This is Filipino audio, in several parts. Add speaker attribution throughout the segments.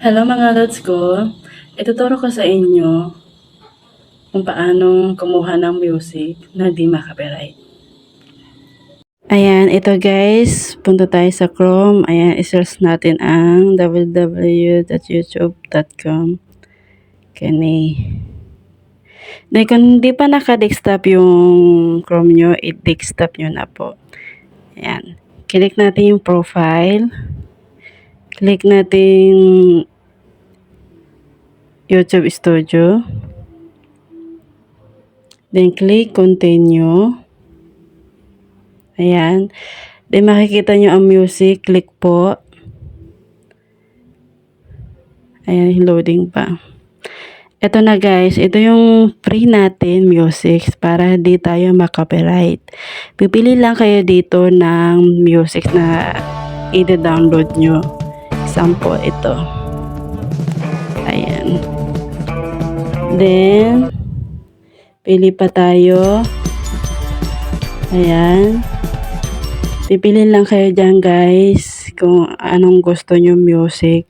Speaker 1: Hello mga lods ko, ituturo ko sa inyo kung paanong kumuha ng music na di ma-copyright. Ayan, ito guys, punta tayo sa Chrome. Ayan, isearch natin ang www.youtube.com. Kani. Then kung hindi pa naka-desktop yung Chrome nyo, i-desktop nyo na po. Ayan, click natin yung profile. Click natin YouTube Studio. Then, click Continue. Ayan. Then, makikita nyo ang music. Click po. Ayan, loading pa. Ito na guys. Ito yung free natin music para di tayo makopyright. Pipili lang kayo dito ng music na i-download nyo. Example, ito. Ayan. Then, pili pa tayo. Ayan. Pipili lang kayo dyan guys kung anong gusto nyo music.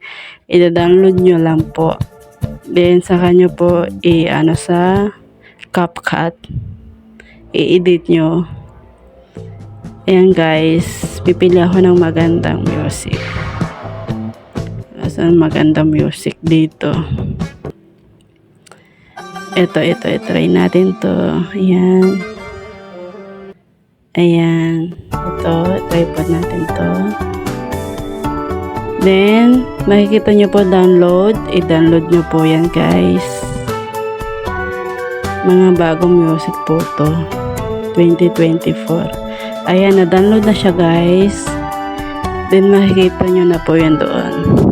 Speaker 1: I-download nyo lang po. Then, saka nyo po i-ano sa CapCut. I-edit nyo. Ayan guys. Pipili ako ng magandang music. Asan magandang music dito? Ito, try natin to. Ayan. Ayan. Ito, tripod natin to. Then, makikita nyo po download. I-download nyo po yan guys. Mga bagong music po to. 2024. Ayan, na-download na siya guys. Then, makikita nyo na po yan doon.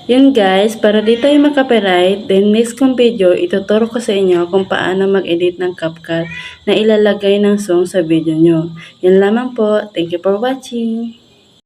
Speaker 1: Yun guys, para di tayo makopyright, then next kong video, ituturo ko sa inyo kung paano mag-edit ng CapCut na ilalagay ng song sa video nyo. Yan lamang po. Thank you for watching.